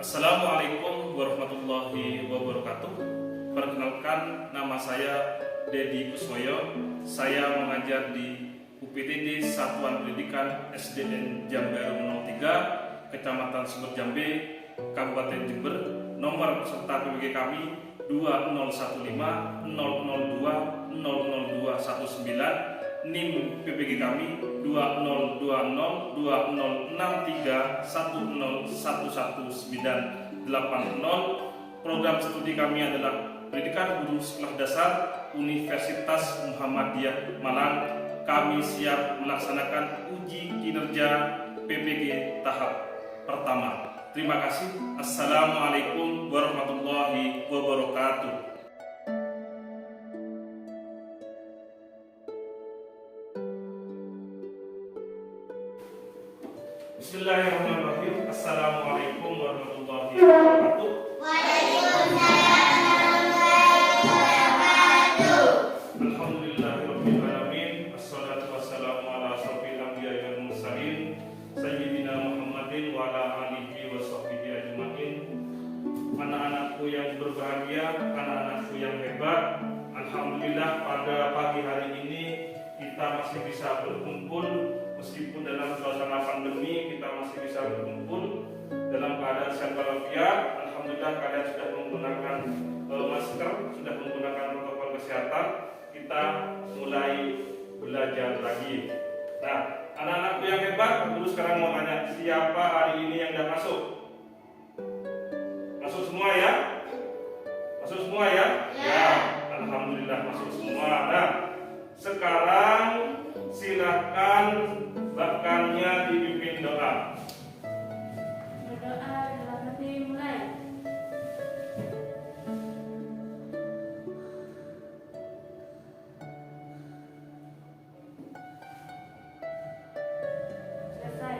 Assalamualaikum warahmatullahi wabarakatuh. Perkenalkan, nama saya Dedi Kuswoyo. Saya mengajar di UPTD Satuan Pendidikan SDN Jamberu 03, Kecamatan Sumber Jambe, Kabupaten Jember. Nomor peserta PPG kami 2015 002 00219. NIM PPG kami 20206063101180. Program studi kami adalah Pendidikan Guru Sekolah Dasar Universitas Muhammadiyah Malang. Kami siap melaksanakan uji kinerja PPG tahap pertama. Terima kasih. Assalamualaikum warahmatullahi wabarakatuh. Bismillahirrahmanirrahim. Assalamualaikum warahmatullahi wabarakatuh. Waalaikumsalam warahmatullahi wabarakatuh. Alhamdulillahirabbil alamin. Wassalatu wassalamu ala asyrofil anbiya'i wal mursalin sayyidina Muhammadin wa ala alihi washabbihi ajmain. Anak-anakku yang berbahagia, anak-anakku yang hebat, alhamdulillah pada pagi hari ini kita masih bisa berkumpul. Meskipun dalam suasana pandemi kita masih bisa berkumpul dalam keadaan sehat walafiat. Alhamdulillah kalian sudah menggunakan masker, sudah menggunakan protokol kesehatan. Kita mulai belajar lagi. Nah, anak-anakku yang hebat, guru sekarang mau tanya, siapa hari ini yang sudah masuk? Masuk semua ya? Masuk semua ya? Ya. Alhamdulillah masuk semua. Nah, sekarang silakan bahkannya dipimpin doa. Berdoa dalam hati mulai. Selesai.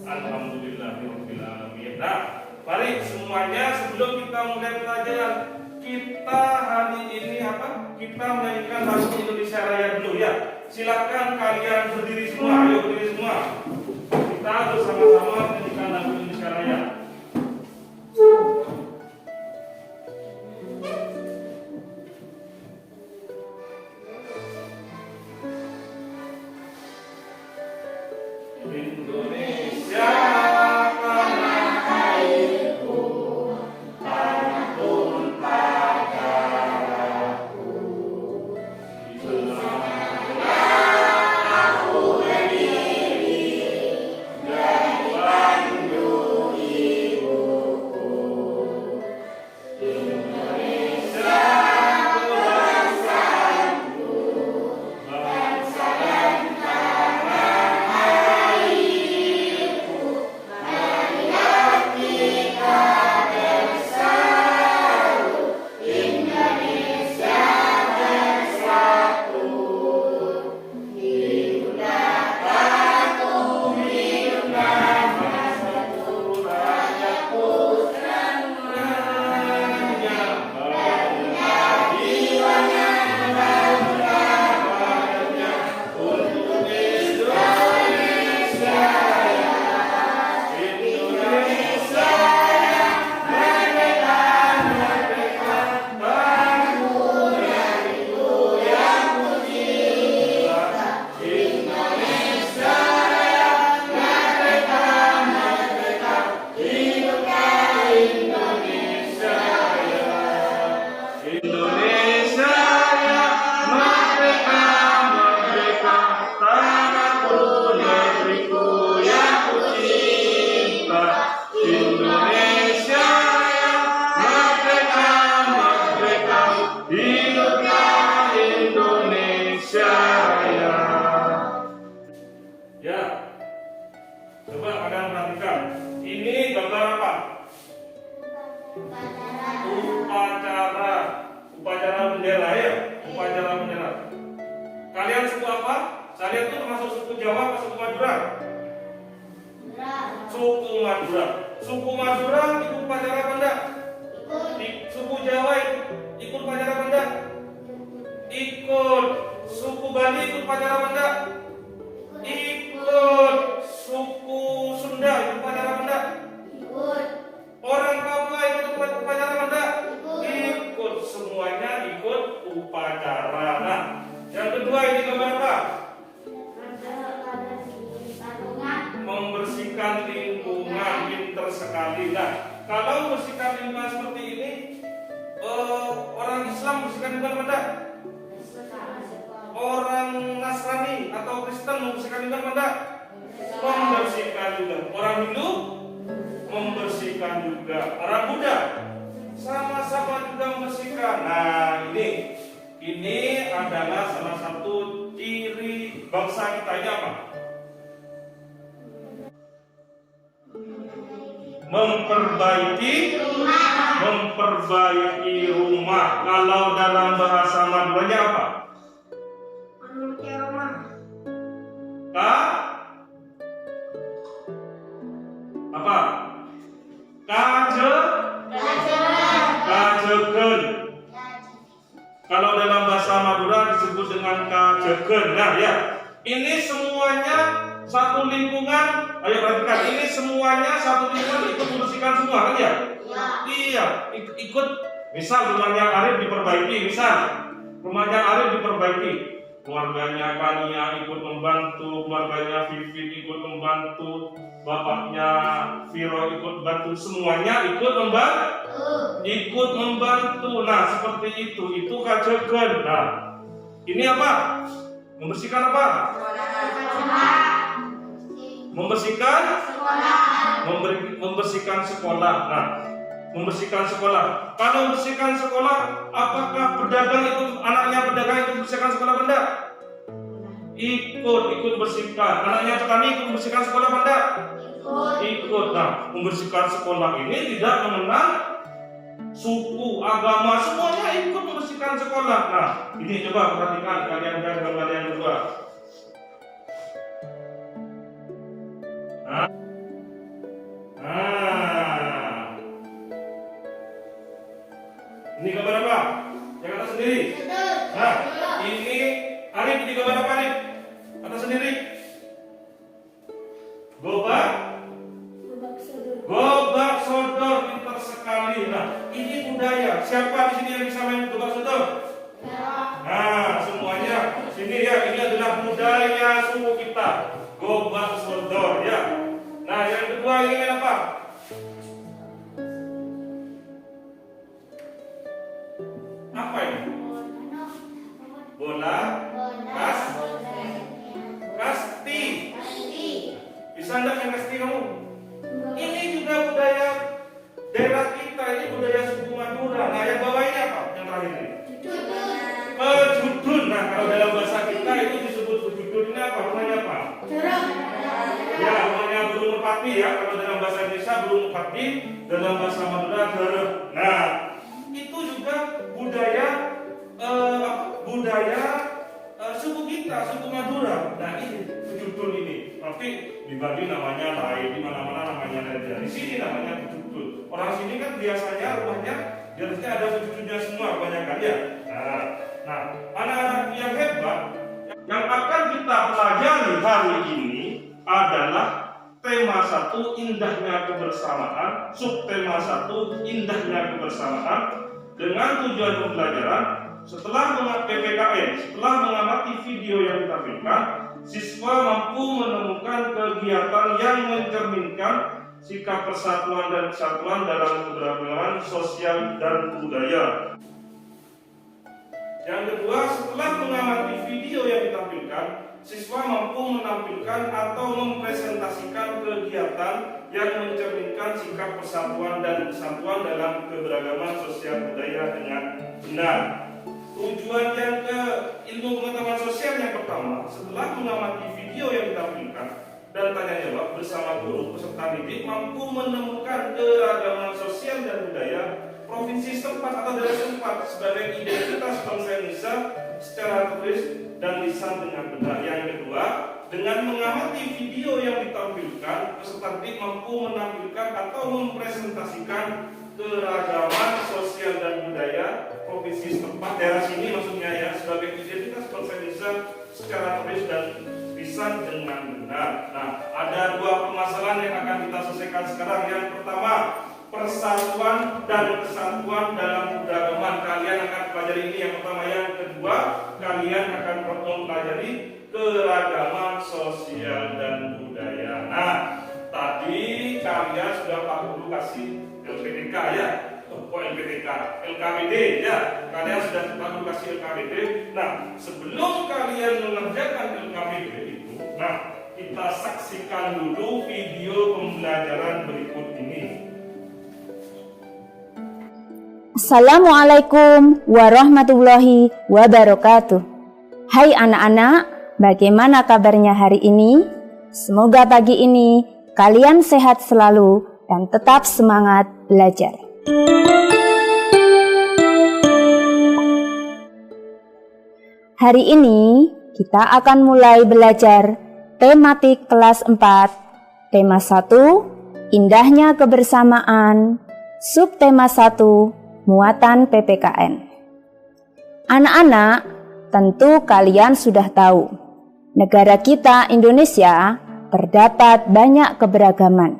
Alhamdulillahirabbil alamin. Nah, mari semuanya sebelum kita mulai pelajaran, kita hari ini kita mainkan lagu Indonesia Raya dulu ya. Silakan kalian berdiri semua, ayo berdiri semua. Kita bersama-sama menyanyikan lagu Indonesia Raya. Indonesia tanah airku, tanah tumpah darahku. Ya, coba kalian perhatikan. Ini gambar apa? Upacara bendera ya. Upacara bendera. Kalian suku apa? Saya itu termasuk suku Jawa atau suku Madura? Suku Madura. Suku Madura ikut upacara apa enggak? Suku Jawa ikut upacara apa enggak? Ikut. Suku Bali ikut upacara apa enggak? Ikut. Suku Sunda ikut upacara apa enggak? Ikut. Orang Yang kedua ini gambar apa? Membersihkan lingkungan. Membersihkan lingkungan, pinter sekali. Nah, kalau membersihkan lingkungan seperti ini, orang Islam membersihkan lingkungan pada orang Nasrani atau Kristen membersihkan lingkungan pada membersihkan juga. Orang Hindu membersihkan juga. Orang Buddha sama-sama juga membersihkan. Nah, ini adalah salah satu ciri bangsa kita. Ini apa? Memperbaiki rumah. Kalau dalam bahasa Maduranya apa? Apa? Kajeken. Kalau dalam bahasa Madura disebut dengan kajeken. Nah ya, ini semuanya satu lingkungan. Ayo perhatikan, ini semuanya satu lingkungan ikut membersihkan semua kan ya? Iya, ikut. Misal rumahnya Arif diperbaiki, keluarganya Kania ikut membantu, keluarganya Vivin ikut membantu, bapaknya Viro ikut bantu, semuanya ikut membantu. Nah, seperti itu kajegan. Nah, ini apa? Membersihkan apa? Membersihkan sekolah. Nah, membersihkan sekolah. Kalau membersihkan sekolah, apakah pedagang itu anaknya pedagang itu membersihkan sekolah benda? Ikut bersihkan. Anaknya petani ikut membersihkan sekolah benda? Ikut. Nah, membersihkan sekolah ini tidak mengenal suku, agama, semuanya ikut membersihkan sekolah. Nah, ini coba perhatikan kalian gambar yang kedua. Ini gambar apa? Yang atas sendiri. Nah, ini Arif, ini gambar apa Arif? Atas sendiri. Gobak sodor, pintar sekali. Nah, ini budaya. Siapa di sini yang bisa main gobak sodor? Nah, semuanya sini ya. Ini adalah budaya suku kita. Gobak sodor ya. Nah, yang kedua ini apa? Apa ini? Bola kasti. Bisa enggak yang kasti kamu? Ini juga budaya daerah kita, ini budaya suku Madura. Nah, yang bawah ini apa? Yang terakhir ini? Pejudun. Nah, kalau dalam bahasa kita itu disebut pejudun. Ini apa? Rumahnya apa? Ya, rumahnya burung merpati ya. Kalau dalam bahasa Indonesia burung merpati, dalam bahasa Madura gereh. Nah, itu juga budaya suku kita, suku Madura. Nah, ini pejudun ini. Tapi di Bali namanya lain, di mana-mana namanya lain. Di sini namanya pejudun. Orang sini kan biasanya rumahnya biasanya ada pejudunnya semua kebanyakan ya. Nah, anak-anak yang hebat yang akan kita pelajari hari ini adalah tema 1 indahnya kebersamaan, subtema 1 indahnya kebersamaan. Dengan tujuan pembelajaran setelah mengamati video yang ditampilkan, siswa mampu menemukan kegiatan yang mencerminkan sikap persatuan dan kesatuan dalam keberagaman sosial dan budaya. Yang kedua, setelah mengamati video yang ditampilkan, siswa mampu menampilkan atau mempresentasikan kegiatan yang mencerminkan sikap persatuan dan kesatuan dalam keberagaman sosial budaya dengan benar. Tujuan yang ke ilmu pengetahuan sosial yang pertama, setelah mengamati video yang ditampilkan dan tanya jawab bersama guru peserta didik mampu menemukan keragaman sosial dan budaya provinsi setempat atau daerah setempat sebagai identitas bangsa Indonesia secara tertulis dan lisan dengan benar. Yang kedua, dengan mengamati video yang ditampilkan, peserta didik mampu menampilkan atau mempresentasikan keragaman sosial dan budaya provinsi setempat, daerah sini maksudnya ya, sebagai identitas bangsa Indonesia secara tertulis dan lisan dengan benar. Nah, ada 2 permasalahan yang akan kita selesaikan sekarang. Yang pertama, persatuan dan kesatuan dalam keberagaman. Kalian akan pelajari ini yang pertama. Yang kedua, kalian akan mempelajari keragaman sosial dan budaya. Nah, tadi kalian sudah Pak Guru kasih LPTK ya, LPTK, LKBD ya. Kalian sudah Pak Guru kasih LKBD. Nah, sebelum kalian mengerjakan LKBD itu, nah kita saksikan dulu video pembelajaran berikut ini. Assalamualaikum warahmatullahi wabarakatuh. Hai anak-anak, bagaimana kabarnya hari ini? Semoga pagi ini kalian sehat selalu dan tetap semangat belajar. Hari ini kita akan mulai belajar tematik kelas 4, tema 1, indahnya kebersamaan, subtema 1, muatan PPKN. Anak-anak, tentu kalian sudah tahu, negara kita Indonesia terdapat banyak keberagaman,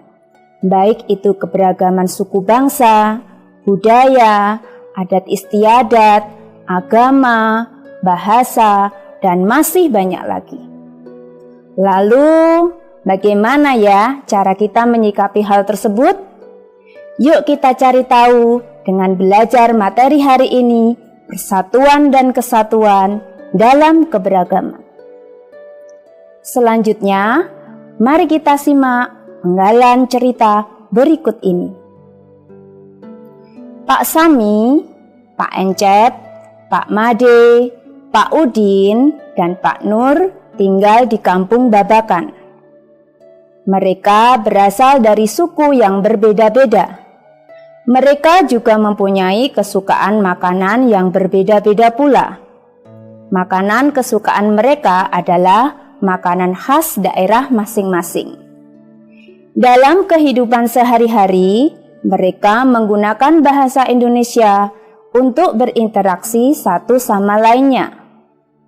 baik itu keberagaman suku bangsa, budaya, adat istiadat, agama, bahasa, dan masih banyak lagi. Lalu, bagaimana ya cara kita menyikapi hal tersebut? Yuk kita cari tahu dengan belajar materi hari ini, persatuan dan kesatuan dalam keberagaman. Selanjutnya, mari kita simak penggalan cerita berikut ini. Pak Sami, Pak Encep, Pak Made, Pak Udin, dan Pak Nur tinggal di kampung Babakan. Mereka berasal dari suku yang berbeda-beda. Mereka juga mempunyai kesukaan makanan yang berbeda-beda pula. Makanan kesukaan mereka adalah makanan khas daerah masing-masing. Dalam kehidupan sehari-hari, mereka menggunakan bahasa Indonesia untuk berinteraksi satu sama lainnya.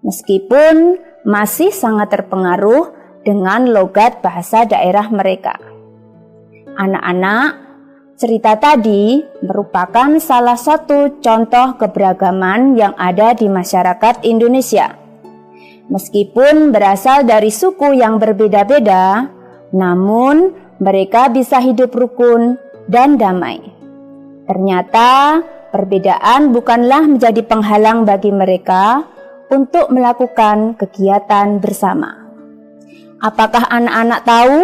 Meskipun masih sangat terpengaruh dengan logat bahasa daerah mereka. Anak-anak, cerita tadi merupakan salah satu contoh keberagaman yang ada di masyarakat Indonesia. Meskipun berasal dari suku yang berbeda-beda, namun mereka bisa hidup rukun dan damai. Ternyata perbedaan bukanlah menjadi penghalang bagi mereka untuk melakukan kegiatan bersama. Apakah anak-anak tahu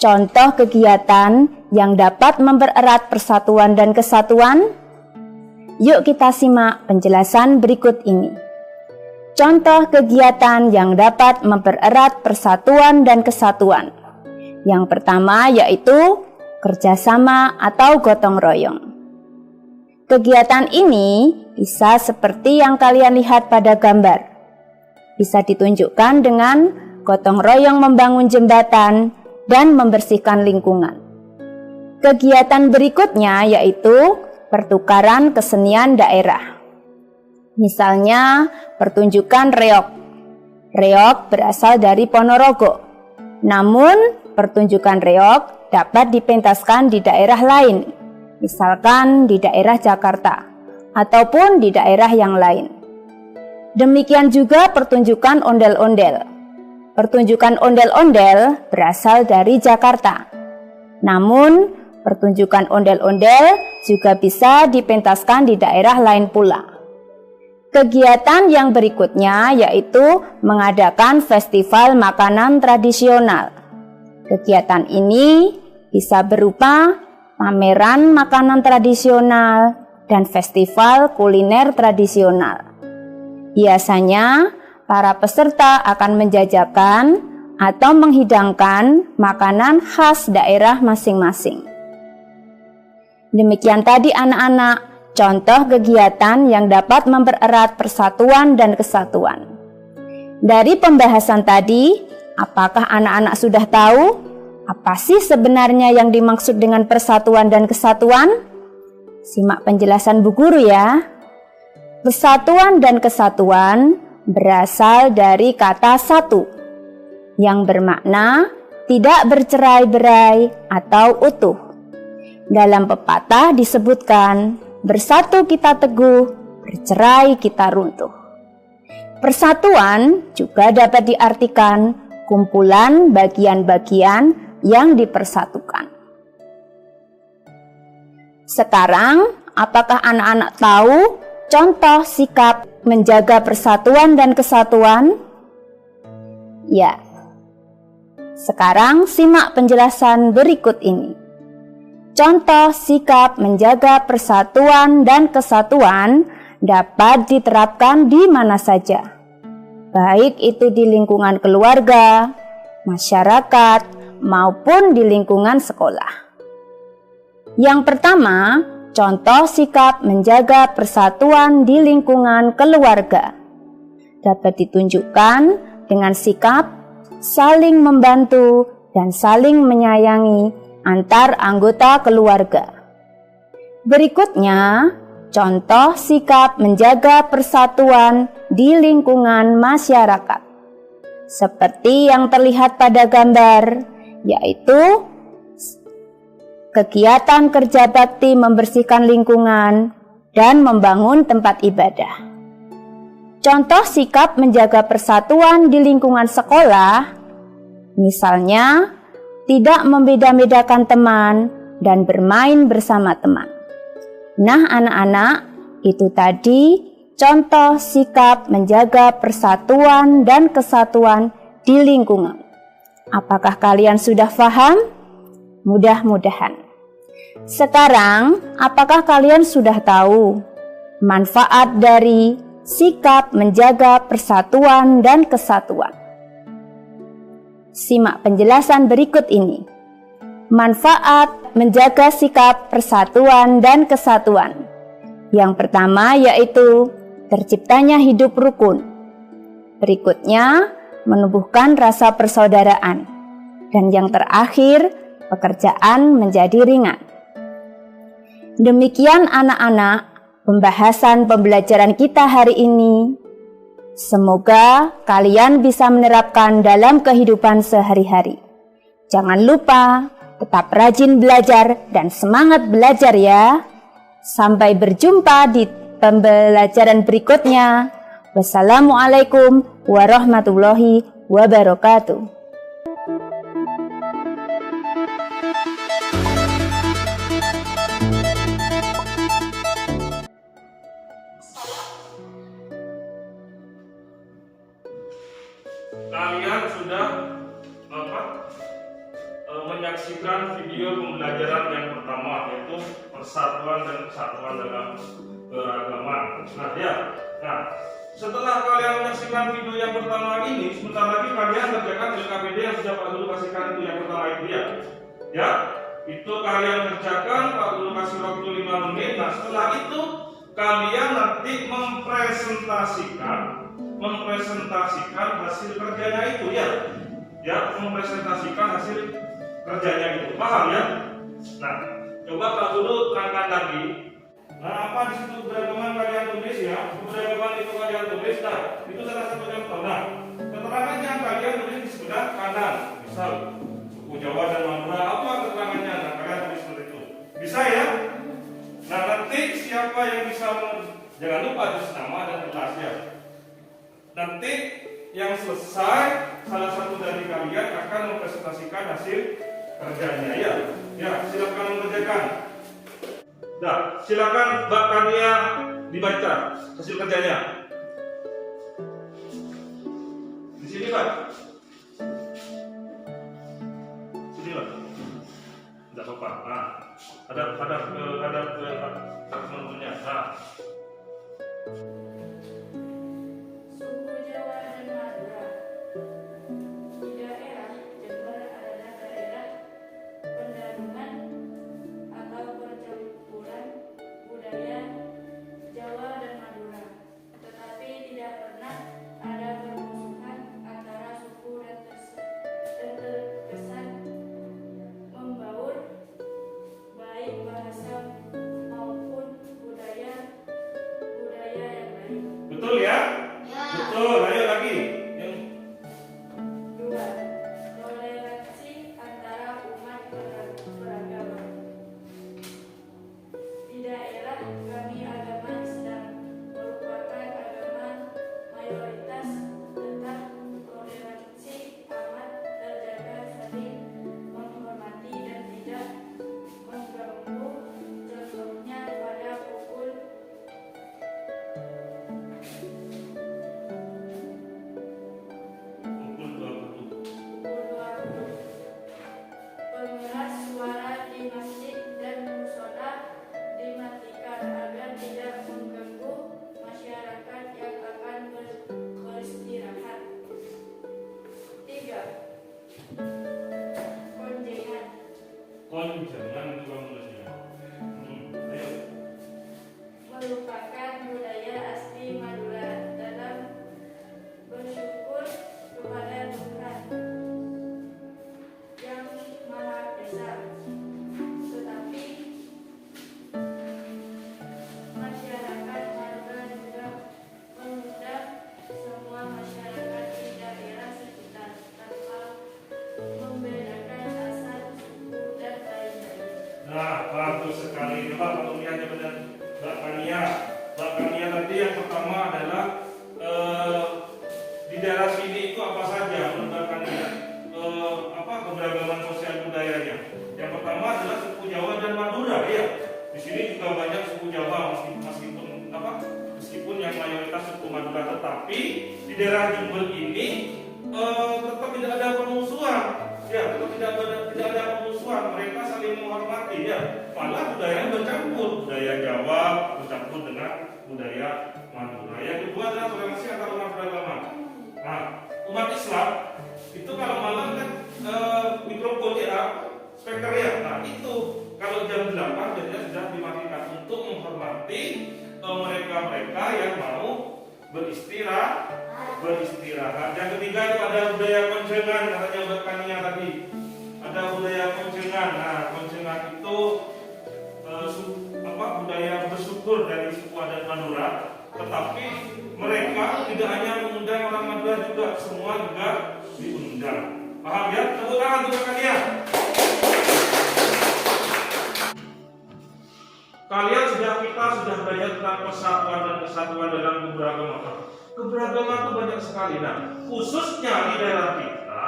contoh kegiatan yang dapat mempererat persatuan dan kesatuan? Yuk kita simak penjelasan berikut ini. Contoh kegiatan yang dapat mempererat persatuan dan kesatuan. Yang pertama yaitu kerjasama atau gotong royong. Kegiatan ini bisa seperti yang kalian lihat pada gambar. Bisa ditunjukkan dengan gotong royong membangun jembatan dan membersihkan lingkungan. Kegiatan berikutnya yaitu pertukaran kesenian daerah. Misalnya pertunjukan reog. Reog berasal dari Ponorogo. Namun pertunjukan reog dapat dipentaskan di daerah lain. Misalkan di daerah Jakarta ataupun di daerah yang lain. Demikian juga pertunjukan ondel-ondel. Pertunjukan ondel-ondel berasal dari Jakarta. Namun, pertunjukan ondel-ondel juga bisa dipentaskan di daerah lain pula. Kegiatan yang berikutnya yaitu mengadakan festival makanan tradisional. Kegiatan ini bisa berupa pameran makanan tradisional dan festival kuliner tradisional. Biasanya, para peserta akan menjajakan atau menghidangkan makanan khas daerah masing-masing. Demikian tadi anak-anak, contoh kegiatan yang dapat mempererat persatuan dan kesatuan. Dari pembahasan tadi, apakah anak-anak sudah tahu apa sih sebenarnya yang dimaksud dengan persatuan dan kesatuan? Simak penjelasan Bu Guru ya. Persatuan dan kesatuan berasal dari kata satu, yang bermakna tidak bercerai-berai atau utuh. Dalam pepatah disebutkan, bersatu kita teguh, bercerai kita runtuh. Persatuan juga dapat diartikan kumpulan bagian-bagian yang dipersatukan. Sekarang, apakah anak-anak tahu contoh sikap menjaga persatuan dan kesatuan? Ya. Sekarang simak penjelasan berikut ini. Contoh sikap menjaga persatuan dan kesatuan dapat diterapkan di mana saja, baik itu di lingkungan keluarga, masyarakat, maupun di lingkungan sekolah. Yang pertama, contoh sikap menjaga persatuan di lingkungan keluarga dapat ditunjukkan dengan sikap saling membantu dan saling menyayangi antar anggota keluarga. Berikutnya, contoh sikap menjaga persatuan di lingkungan masyarakat. Seperti yang terlihat pada gambar, yaitu kegiatan kerja bakti membersihkan lingkungan dan membangun tempat ibadah. Contoh sikap menjaga persatuan di lingkungan sekolah, misalnya tidak membeda-bedakan teman dan bermain bersama teman. Nah, anak-anak, itu tadi contoh sikap menjaga persatuan dan kesatuan di lingkungan. Apakah kalian sudah paham? Mudah-mudahan. Sekarang, apakah kalian sudah tahu manfaat dari sikap menjaga persatuan dan kesatuan? Simak penjelasan berikut ini. Manfaat menjaga sikap persatuan dan kesatuan. Yang pertama yaitu terciptanya hidup rukun. Berikutnya, menumbuhkan rasa persaudaraan. Dan yang terakhir, pekerjaan menjadi ringan. Demikian anak-anak, pembahasan pembelajaran kita hari ini. Semoga kalian bisa menerapkan dalam kehidupan sehari-hari. Jangan lupa tetap rajin belajar dan semangat belajar ya. Sampai berjumpa di pembelajaran berikutnya. Wassalamualaikum warahmatullahi wabarakatuh. Kalian sudah menyaksikan video pembelajaran yang pertama, yaitu persatuan dan kesatuan dalam beragama. Setelah kalian menyaksikan video yang pertama ini, sebentar lagi kalian kerjakan LKPD yang sudah Pak Guru kasihkan itu yang pertama itu ya. Itu kalian kerjakan, Pak Guru kasih waktu 5 menit. Nah, setelah itu kalian nanti mempresentasikan hasil kerjanya itu ya, mempresentasikan hasil kerjanya itu, paham ya? Nah, coba Pak Guru terangkan lagi. Nah, apa di situ keberagaman kalian tulis ya? Keberagaman itu kalian tulis, nah, itu salah satu contoh. Nah, keterangan yang kalian tulis di sebelah kanan, misal suku Jawa dan Madura, apa keterangannya? Nah, kalian tulis seperti itu. Bisa ya? Nah, nanti siapa yang bisa, jangan lupa tulis nama dan kelasnya. Nanti yang selesai, salah satu dari kalian akan mempresentasikan hasil kerjanya ya, silakan mengerjakan. Nah, silakan Mbak Kania dibaca hasil kerjanya. Di sini Pak. Sini Pak. Tidak apa-apa. Nah, ada menurutnya. Nah. Suku Jawa dan Madura. Di daerah Jember adalah daerah pendanungan atau percampuran budaya Jawa dan Madura. Tetapi tidak pernah ada permusuhan antara suku dan terkesan membaur baik bahasa maupun budaya yang lain. Coba kalau lihatnya benar Mbak Kania. Mbak Kania tadi yang pertama adalah di daerah sini itu apa saja menurut Mbak Kania? Keberagaman sosial budayanya. Yang pertama adalah suku Jawa dan Madura, ya. Di sini juga banyak suku Jawa meskipun yang mayoritas suku Madura, tetapi di daerah Jember ini tetap tidak ada permusuhan, ya, tetap tidak ada permusuhan. Mereka saling menghormati, ya. Malah budaya bercampur, budaya Jawa bercampur dengan budaya Madura. Yang kedua adalah toleransi antar umat beragama. Nah, umat Islam itu kalau malam kan mikrofon ya, speaker ya. Nah itu kalau jam 8 biasanya sudah dimatikan untuk menghormati mereka-mereka yang mau beristirahat. Yang ketiga itu ada budaya konjengan, katanya Mbak Kania tadi. Ada budaya konjengan. Nah, konjengan itu budaya bersyukur dari suku adat Madura. Tetapi mereka tidak hanya mengundang orang Madura juga, semua juga diundang. Paham ya? Tepuk tangan untuk kalian. Kita sudah belajar tentang persatuan dan kesatuan dalam keberagaman. Keberagaman itu banyak sekali. Nah, khususnya di daerah kita,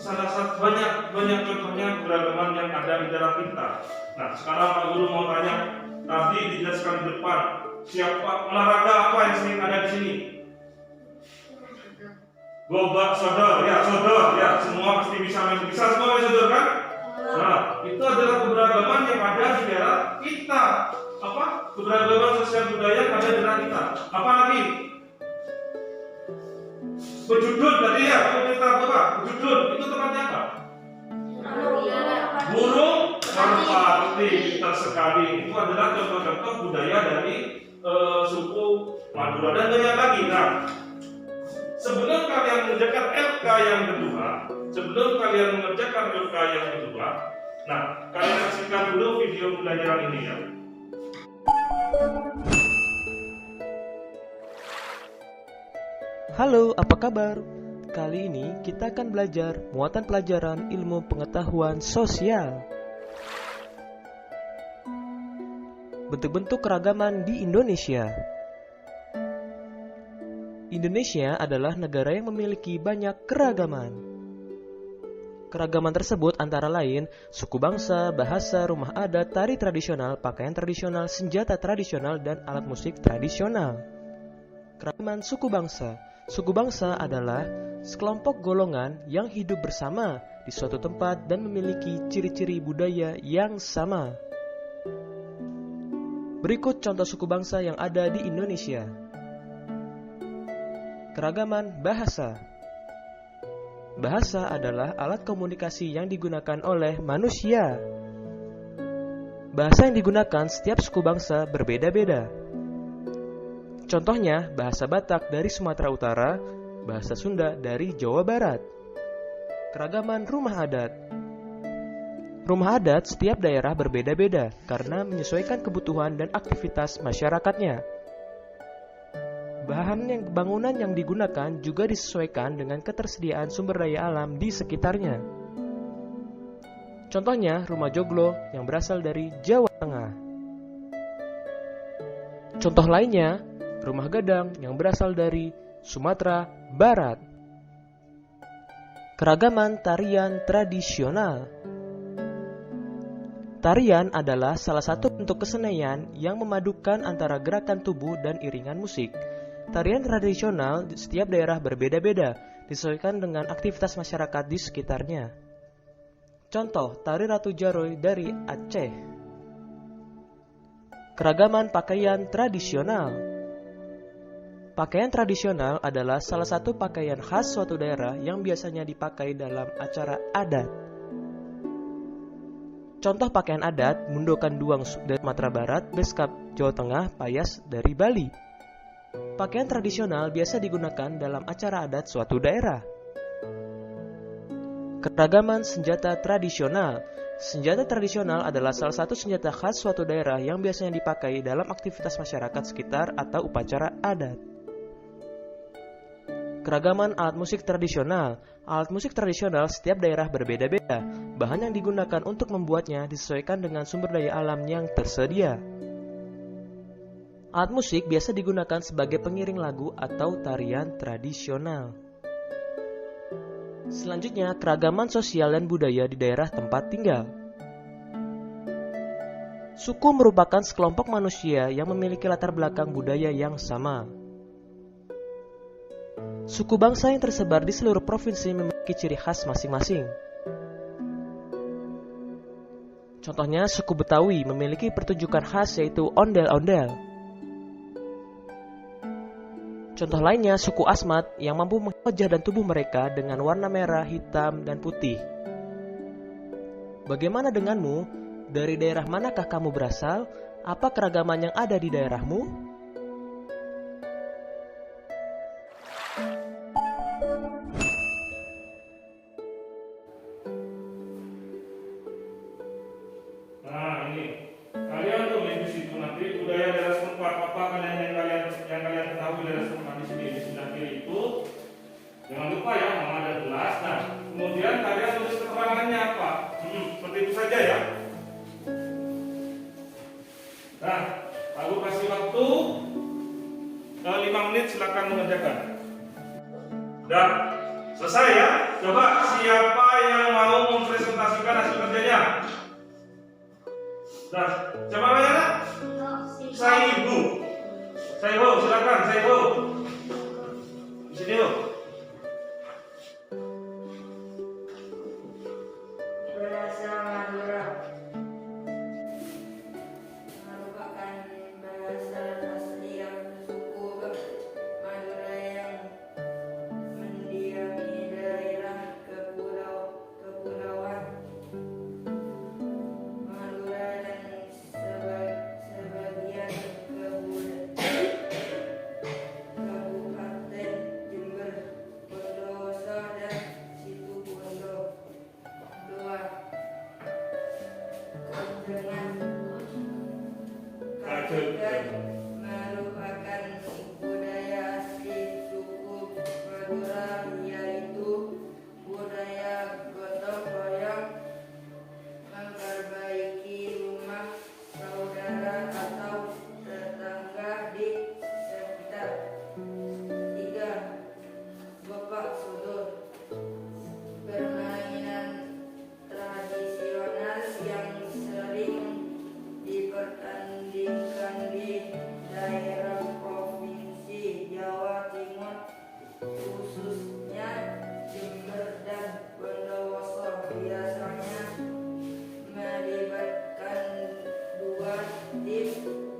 salah satu banyak contohnya keberagaman yang ada di daerah kita. Nah, sekarang Pak Guru mau tanya, tadi dijelaskan di depan, siapa olahraga apa yang sering ada di sini? Gobak sodor, ya, semua pasti bisa semua main sodor kan? Nah, itu adalah keberagaman yang ada di daerah kita. Keberagaman sosial budaya yang ada di daerah kita. Apa lagi? Bejudun tadi ya, kita Bejudun itu tempatnya apa? Burung merpati, pintar sekali. Itu adalah contoh-contoh budaya dari suku Madura dan banyak lagi. Nah, sebelum kalian mengerjakan LK yang kedua, nah, kalian saksikan dulu video pembelajaran ini ya. Halo, apa kabar? Kali ini kita akan belajar muatan pelajaran ilmu pengetahuan sosial. Bentuk-bentuk keragaman di Indonesia. Indonesia adalah negara yang memiliki banyak keragaman. Keragaman tersebut antara lain suku bangsa, bahasa, rumah adat, tari tradisional, pakaian tradisional, senjata tradisional, dan alat musik tradisional. Keragaman suku bangsa. Suku bangsa adalah sekelompok golongan yang hidup bersama di suatu tempat dan memiliki ciri-ciri budaya yang sama. Berikut contoh suku bangsa yang ada di Indonesia. Keragaman bahasa. Bahasa adalah alat komunikasi yang digunakan oleh manusia. Bahasa yang digunakan setiap suku bangsa berbeda-beda. Contohnya, bahasa Batak dari Sumatera Utara, bahasa Sunda dari Jawa Barat. Keragaman rumah adat. Rumah adat setiap daerah berbeda-beda karena menyesuaikan kebutuhan dan aktivitas masyarakatnya. Bangunan yang digunakan juga disesuaikan dengan ketersediaan sumber daya alam di sekitarnya. Contohnya, rumah joglo yang berasal dari Jawa Tengah. Contoh lainnya, rumah gadang yang berasal dari Sumatera Barat. Keragaman tarian tradisional. Tarian adalah salah satu bentuk kesenian yang memadukan antara gerakan tubuh dan iringan musik. Tarian tradisional di setiap daerah berbeda-beda, disesuaikan dengan aktivitas masyarakat di sekitarnya. Contoh, tari Ratu Jaroy dari Aceh. Keragaman pakaian tradisional. Pakaian tradisional adalah salah satu pakaian khas suatu daerah yang biasanya dipakai dalam acara adat. Contoh pakaian adat, mundokan duang dari Sumatera Barat, beskap Jawa Tengah, payas dari Bali. Pakaian tradisional biasa digunakan dalam acara adat suatu daerah. Keragaman senjata tradisional. Senjata tradisional adalah salah satu senjata khas suatu daerah yang biasanya dipakai dalam aktivitas masyarakat sekitar atau upacara adat. Keragaman alat musik tradisional. Alat musik tradisional setiap daerah berbeda-beda. Bahan yang digunakan untuk membuatnya disesuaikan dengan sumber daya alam yang tersedia. Alat musik biasa digunakan sebagai pengiring lagu atau tarian tradisional. Selanjutnya, keragaman sosial dan budaya di daerah tempat tinggal. Suku merupakan sekelompok manusia yang memiliki latar belakang budaya yang sama. Suku bangsa yang tersebar di seluruh provinsi memiliki ciri khas masing-masing. Contohnya, suku Betawi memiliki pertunjukan khas yaitu ondel-ondel. Contoh lainnya, suku Asmat yang mampu menghias wajah dan tubuh mereka dengan warna merah, hitam, dan putih. Bagaimana denganmu? Dari daerah manakah kamu berasal? Apa keragaman yang ada di daerahmu? Nah ini, kalian tulis di situ nanti budaya daerah setempat apa kalian yang kalian ketahui daerah setempat di sini di sebelah kiri itu. Jangan lupa ya, nama ada gelas. Nah, kemudian kalian tulis keterangannya apa? Seperti itu saja ya. Nah, aku kasih waktu 5 menit, silakan mengerjakan. Udah selesai ya. Coba siapa yang mau mempresentasikan hasil kerjanya? Nah, siapa namanya? Saibu. Saibu, silakan Saibu. Di sini Bu. Bahasa Madura merupakan bahasa asli yang suku Madura yang mendiami daerah kepulauan Madura dan sebagian Kabupaten Jember, Bondowoso dan Situbondo. 2. Kajegan merupakan budaya asli suku Madura, yaitu budaya gotong royong, memperbaiki rumah saudara atau tetangga di sekitar. 3. Bapak Sodor, permainan tradisional yang sering dipertandingkan di daerah Provinsi Jawa Timur, khususnya Jember dan Bondowoso, biasanya melibatkan 2 tim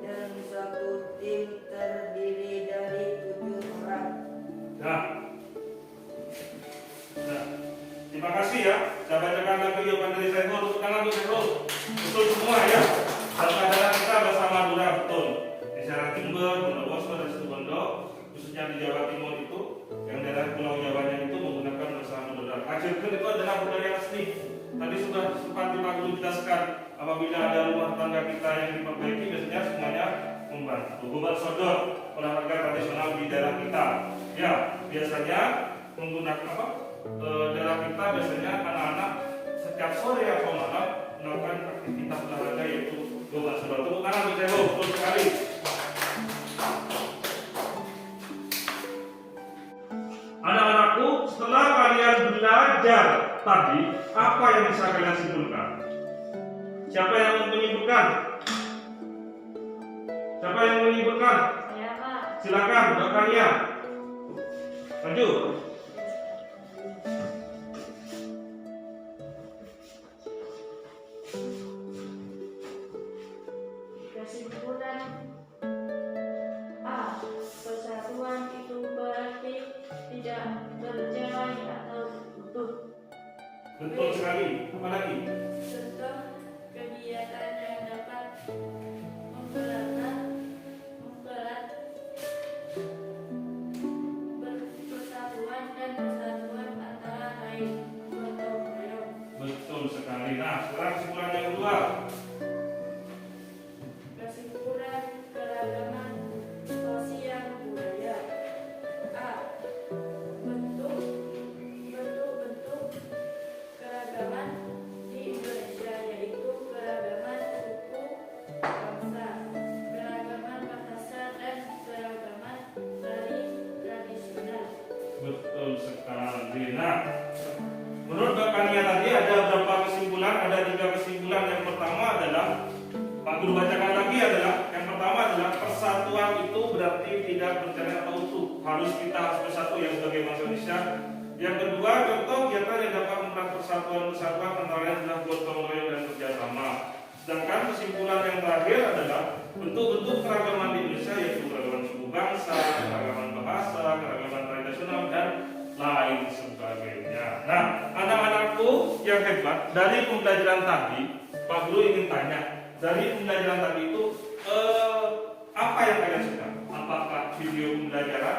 dan 1 tim terdiri dari 7 orang. Nah, terima kasih ya. Saya bacakan lagi jawaban dari Saibu. Tepuk tangan untuk Saibu. Betul semua ya. Daerah kita bahasa Madura betul. Di daerah Jember, Bondowoso dan Situbondo, khususnya di Jawa Timur itu, yang daerah Pulau Jawanya itu menggunakan bahasa Madura. Kajegan itu adalah budaya asli. Tadi sudah sempat Pak Guru jelaskan, apabila ada rumah tangga kita yang diperbaiki, biasanya semuanya membantu. Bubat sodor, olahraga tradisional di daerah kita. Ya, biasanya menggunakan apa? Daerah kita biasanya anak-anak setiap sore atau malam melakukan aktivitas olahraga yaitu bubat sodor. Tepuk tangan untuk Saibu, betul sekali. Anak-anakku, setelah kalian belajar tadi, apa yang bisa kalian simpulkan? Siapa yang menyimpulkan? Siapa yang menyimpulkan? Saya Pak. Silakan, Mbak Kania. Maju. Kesimpulan A. Persatuan itu berarti tidak bercerai atau utuh. Betul sekali. Apa lagi? Contoh kegiatan yang dapat mempererat persatuan dan kesatuan antara lain gotong royong. Betul sekali. Nah, sekarang kesimpulan yang kedua. Kesimpulan keragaman sosial budaya. A. Menurut Kakaknya tadi ada berapa kesimpulan? Ada 3 kesimpulan. Yang pertama adalah, Pak Guru bacakan lagi adalah, yang pertama adalah persatuan itu berarti tidak berjalan atau utuh. Harus kita bersatu yang sebagai bangsa Indonesia. Yang kedua, contoh kegiatan yang dapat mempererat persatuan antara lain adalah gotong royong dan kerjasama. Sedangkan kesimpulan yang terakhir adalah bentuk-bentuk keragaman di Indonesia, yaitu keragaman suku bangsa, keragaman bahasa, keragaman tradisional, dan lain sebagainya. Nah, anak-anakku yang hebat, dari pembelajaran tadi, Pak Guru ingin tanya, dari pembelajaran tadi itu apa yang kalian suka? Apakah video pembelajaran,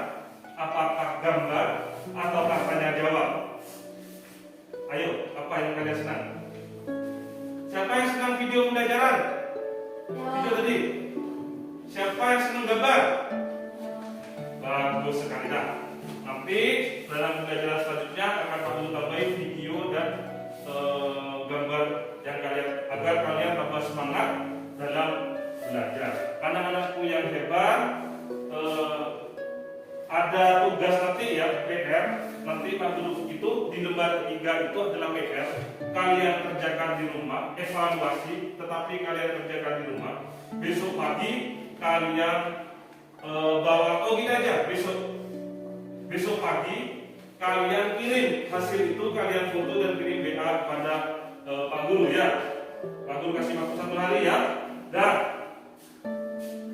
apakah gambar, ataukah tanya jawab? Ayo, apa yang kalian senang? Siapa yang senang video pembelajaran? Video tadi. Siapa yang senang gambar? Bagus sekali. Nah, nanti dalam pembelajaran selanjutnya akan Pak Guru tambahin video dan gambar yang kalian, agar kalian tambah semangat dalam belajar. Anak-anakku yang hebat, ada tugas nanti ya, PR. Nanti Pak Guru itu di lembar 3 itu adalah PR. Kalian kerjakan di rumah, evaluasi, tetapi kalian kerjakan di rumah. Besok pagi kalian bawa, gini aja, besok pagi kalian kirim hasil itu, kalian foto dan kirim WA kepada Pak Guru ya. Pak Guru kasih waktu 1 hari ya. Dan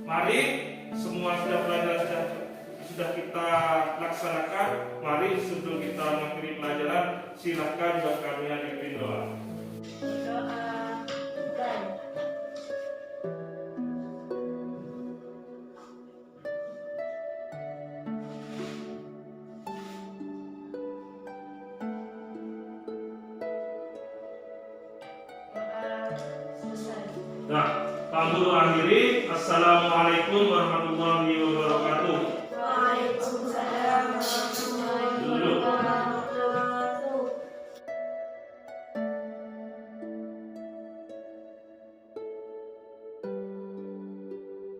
mari semua sudah belajar, sudah kita laksanakan. Mari sebelum kita mengakhiri pelajaran, silakan buat kami dipimpin doa. Doakan. Selesai. Nah, Pak Guru akhiri. Assalamualaikum warahmatullahi